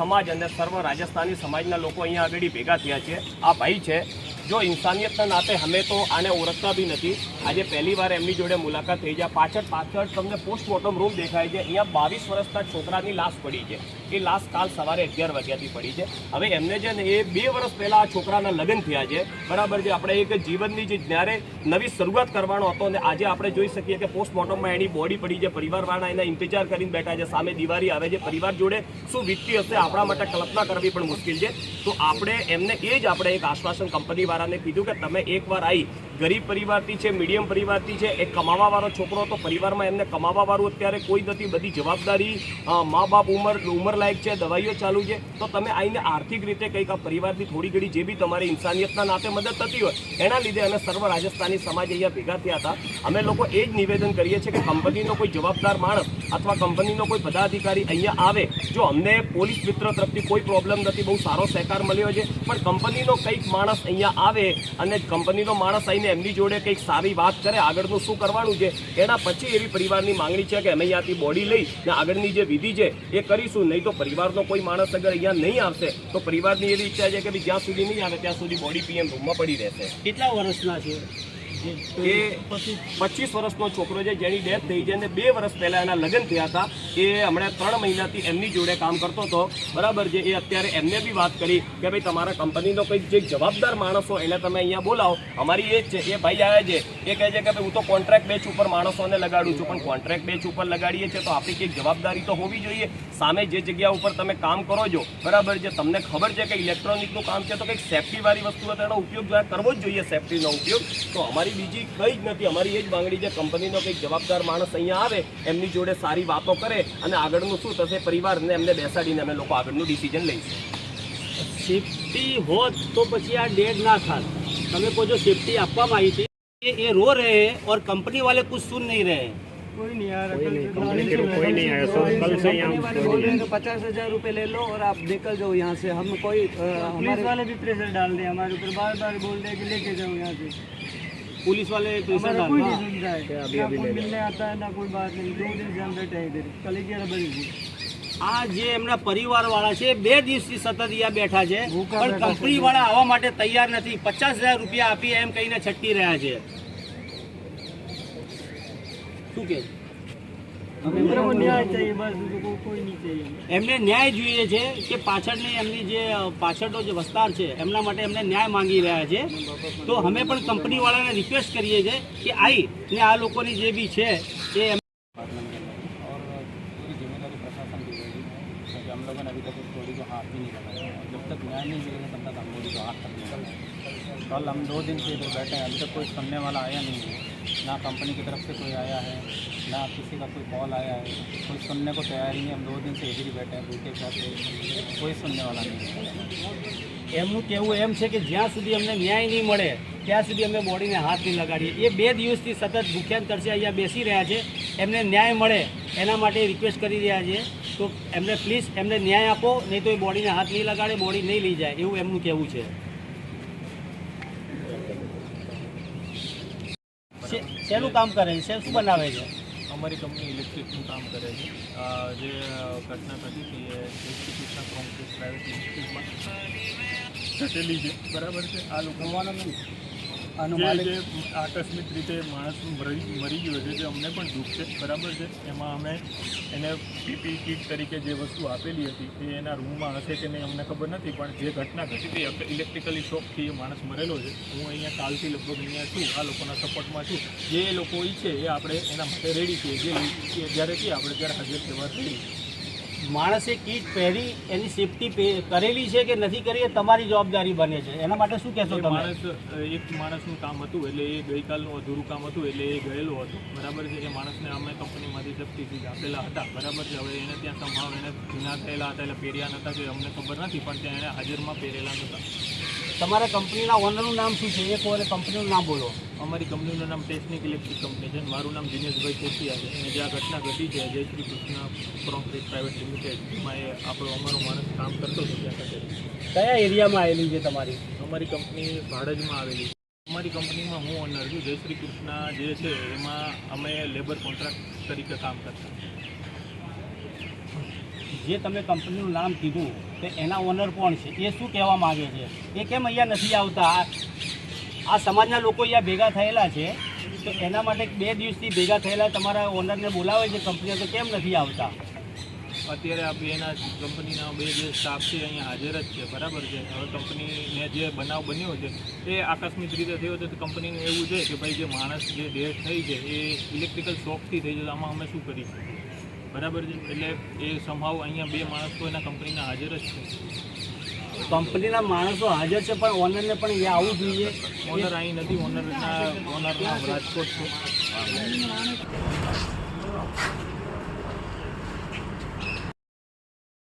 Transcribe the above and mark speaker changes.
Speaker 1: સમાજ અને સર્વ રાજસ્થાની સમાજના લોકો અહીંયા આગળ ભેગા થયા છે। આ ભાઈ છે जो इंसानियतना नाते हमें तो आने ओळखता भी नहीं। आज पहली बार एमनी जोड़े मुलाकात थई। पाछळ तमने पोस्टमोर्टम रूम देखाय छे। अहींया 22 वर्षना छोकरानी लाश पड़ी है। ये लाश काल सवारे 11 वाग्याथी पड़ी है। हवे एमने जे ए 2 वर्ष पहला आ छोकराना लग्न थया छे बराबर जे आपणे एक जीवननी जे ज्यारे नवी शरूआत करवानो हतो ने आजे आपणे जोई सकीए के पोस्टमोर्टममां एनी बॉडी पड़ी है। परिवारवाळा एना इंतजार करीने बैठा छे। सामे दिवाळी आवे छे। परिवार जोड़े शुं वीतती हशे आपणा माटे कल्पना करवी पण मुश्किल छे। तो आपणे एमने ए ज आपणे एक आश्वासन कंपनी ने कीधुं के तमे एक बार आई गरीब परिवारथी छे, मीडियम परिवारथी छे, एक कमावावाळो छोकरो तो परिवारमां एमने कमावावाळुं अत्यारे कोई नथी। बधी जवाबदारी माँ बाप उमर लायक छे, दवाईओ चालू छे। तो तमे आईने आर्थिक रीते कंईक आ परिवारनी थोड़ी घणी जे बी तमारी इंसानियतना नाते मदद थती होय एना लीधे अमे सर्व राजस्थानी समाज अहींया भेगा थया हता। अमे लोको ए ज निवेदन करीए छीए के कंपनीनो कोई जवाबदार माणस अथवा कंपनीनो कोई पदाधिकारी अहींया आवे। जो अमने पोलीस मित्र तरफथी कोई प्रॉब्लम नथी, बहु सारो सहकार मळ्यो छे, पण कंपनीनो कंईक माणस अहींया आवे અને કંપનીનો માણસ આવીને એમની જોડે કંઈક સારી વાત કરે, આગળનું શું કરવાનું છે એના પછી એવી પરિવારની માંગણી છે કે અમે અહીંયાથી બોડી લઈ ને આગળની જે વિધિ છે એ કરીશું। નહીં તો પરિવારનો કોઈ માણસ અગર અહીંયા નહીં આવશે તો પરિવારની એવી ઈચ્છા છે કે ભાઈ જ્યાં સુધી નહીં આવે ત્યાં સુધી બોડી પીએમ રૂમમાં પડી રહેશે।
Speaker 2: કેટલા વર્ષના છે?
Speaker 1: એ 25 વર્ષનો છોકરો છે જેની ડેથ થઈ છે અને 2 વર્ષ પહેલા એના લગ્ન થયા હતા। એ હમણાં 3 મહિનાથી એમની જોડે કામ કરતો હતો બરાબર છે। એ અત્યારે એમને બી વાત કરી કે ભાઈ તમારા કંપનીનો કંઈક જે જવાબદાર માણસ હોય એને તમે અહીંયા બોલાવો। અમારી એ જ છે। એ ભાઈ આવ્યા છે, એ કહે છે કે ભાઈ હું તો કોન્ટ્રાક્ટ બેચ ઉપર માણસોને લગાડું છું, પણ કોન્ટ્રાક્ટ બેચ ઉપર લગાડીએ છીએ તો આપણી કંઈક જવાબદારી તો હોવી જોઈએ। સામે જે જગ્યા ઉપર તમે કામ કરો છો બરાબર છે, તમને ખબર છે કે ઇલેક્ટ્રોનિકનું કામ છે તો કંઈક સેફ્ટીવાળી વસ્તુ હોય તો એનો ઉપયોગ કરવો જ જોઈએ, સેફ્ટીનો ઉપયોગ। તો અમારી બીજી કંઈ જ નથી। અમારી એ જ માંગણી છે કંપનીનો કંઈક જવાબદાર માણસ અહીંયા આવે, એમની જોડે સારી વાતો કરે અને આગળનું શું થશે પરિવારને એમને બેસાડીને અમે લોકો આગળનું ડિસિઝન લઈશું।
Speaker 2: સેફ્ટી હોત તો પછી આ ડેડ ના થાત। તમે કોઈ જો સેફ્ટી આપવામાં આવી थी ये रो रहे हैं और कंपनी वाले कुछ सुन नहीं रहे हैं।
Speaker 3: कोई नहीं आ रहा, कोई नहीं आया। सो कल से यहाँ बोल रहे हैं 50,000 रुपये ले लो और आप निकल जाओ यहाँ से। हम कोई हमारे वाले भी प्रेशर डाल दे हमारे ऊपर, बार बार बोल रहे हैं कि लेके जाओ यहाँ से।
Speaker 2: पुलिस वाले प्रेशर डाल
Speaker 3: कोई नहीं सुनता है, ना कोई मिलने आता है ना कोई बात नहीं। 2 दिन से हम बैठे हैं इधर, कल 11 बजे
Speaker 2: આ જે એમના પરિવારવાળા છે 2 દિવસથી સતત અહીંયા બેઠા છે, પણ કંપનીવાળા આવવા માટે તૈયાર નથી। 50,000 રૂપિયા આપી એમ કહીને છટકી રહ્યા છે। શું કે
Speaker 3: न्याय चाहिए बस, कोई नहीं चाहिए।
Speaker 2: એમને ન્યાય જોઈએ છે કે પાછળની એમની જે પાછળનો જે વિસ્તાર છે એમના માટે એમને ન્યાય માંગી રહ્યા છે। તો અમે પણ કંપનીવાળાને રિક્વેસ્ટ કરીએ છીએ કે આવી ને આ લોકોની જે બી છે એ
Speaker 4: हम लोगों ने अभी तक इस बॉडी को हाथ भी नहीं लगाया। जब तक न्याय नहीं मिलेगा तब तक हम बॉडी को हाथ तक नहीं लगाएंगे। कल हम 2 दिन से इधर बैठे हैं, अभी तक कोई सुनने वाला आया नहीं है। ना कंपनी की तरफ से कोई आया है, ना किसी का कोई कॉल आया है, कोई सुनने को तैयार ही नहीं। हम 2 दिन से इधर ही बैठे हैं, भूखे प्यासे, कोई सुनने वाला नहीं है।
Speaker 2: એમનું કહેવું એમ છે કે જ્યાં સુધી અમને ન્યાય નહીં મળે ત્યાં સુધી અમે બોડીને હાથ નહીં લગાડીએ। એ 2 દિવસથી સતત ભૂખ્યા તરસે અહીંયા બેસી રહ્યા છે। એમને ન્યાય મળે એના માટે રિક્વેસ્ટ કરી રહ્યા છે। તો એમને પ્લીઝ એમને ન્યાય આપો, નહીં તો એ બોડીને હાથ નહીં લગાડે, બોડી નહીં લઈ જાય, એવું એમનું કહેવું છે। શેનું કામ કરે છે? શું બનાવે છે?
Speaker 4: हमारी कंपनी इलेक्ट्रिकનું કામ કરે છે। જે ઘટના ઘટી હતી એ જયશ્રી કૃષ્ણ કોન્ક્રીટ પ્રાઇવેટ લિમિટેડમાં ઘટેલી છે બરાબર છે। આ લોકોનો જે આકસ્મિક રીતે માણસ મરી ગયો છે, જે અમને પણ દુઃખ છે બરાબર છે। એમાં અમે એને પીપી કીટ તરીકે જે વસ્તુ આપેલી હતી એ એના રૂમમાં હશે કે નહીં અમને ખબર નથી, પણ જે ઘટના ઘટી હતી ઇલેક્ટ્રિકલી શોકથી એ માણસ મરેલો છે। હું અહીંયા કાલથી લગભગ અહીંયા છું, આ લોકોના સપોર્ટમાં છું। જે લોકો ઈચ્છે એ આપણે એના માટે રેડી છીએ, જે જ્યારે કે આપણે ત્યારે હાજર થવા રેડી।
Speaker 2: માણસે કીટ પહેરી એની સેફટી કરેલી છે કે નથી કરી એ તમારી જવાબદારી બને છે। એના માટે શું કહેશો તમે?
Speaker 4: એક માણસનું કામ હતું એટલે એ ગઈકાલનું અધૂરું કામ હતું એટલે એ ગયેલો હતો બરાબર છે। એ માણસને અમે કંપનીમાંથી સેફ્ટી આપેલા હતા બરાબર છે। હવે એને ત્યાં સંભાવ એને જૂના થયેલા હતા એટલે પહેર્યા નહોતા કે અમને ખબર નથી, પણ ત્યાં એને હાજરમાં પહેરેલા નહોતા।
Speaker 2: તમારા કંપનીના ઓનરનું નામ શું છે એ કહો અને કંપનીનું નામ બોલો।
Speaker 4: અમારી કંપનીનું નામ ટેકનિક ઇલેક્ટ્રિક કંપની છે। મારું નામ દિનેશભાઈ કોશિયા છે અને જે આ ઘટના ઘટી છે જયશ્રી કૃષ્ણ કોન્ક્રીટ પ્રાઇવેટ લિમિટેડ, એમાં એ અમારો માણસ કામ કરતો હતો ત્યાં સાથે।
Speaker 2: કયા એરિયામાં આવેલી છે તમારી?
Speaker 4: અમારી કંપની ભાડજમાં આવેલી છે। અમારી કંપનીમાં હું ઓનર છું। જયશ્રી કૃષ્ણ જે છે એમાં અમે લેબર કોન્ટ્રાક્ટ તરીકે કામ કરતા।
Speaker 2: જે તમે કંપનીનું નામ કીધું તો એના ઓનર કોણ છે, એ શું કહેવા માગે છે, એ કેમ અહીંયા નથી આવતા? આ સમાજના લોકો અહીંયા ભેગા થયેલા છે, તો એના માટે 2 દિવસથી ભેગા થયેલા તમારા ઓનરને બોલાવે છે કંપનીઓ, તો કેમ નથી આવતા?
Speaker 4: અત્યારે આ બેના કંપનીના 2 જે સ્ટાફ છે અહીંયા હાજર જ છે, બરાબર છે. હવે કંપનીને જે બનાવ બન્યો છે એ આકસ્મિક રીતે થયો છે, તો કંપનીનું એવું છે કે ભાઈ જે માણસ જે ડેથ થઈ છે એ ઇલેક્ટ્રિકલ શોકથી થઈ છે, તો આમાં અમે શું કરીશું, બરાબર છે. એટલે એ સંભાવ અહીંયા 2 માણસ તો એના કંપનીના હાજર જ છે.
Speaker 2: કંપનીના માણસો હાજર છે, પણ ઓનરને પણ અહીંયા આવવું જોઈએ.
Speaker 4: ઓનર અહીં નથી, ઓનરના રાજકોટ છે.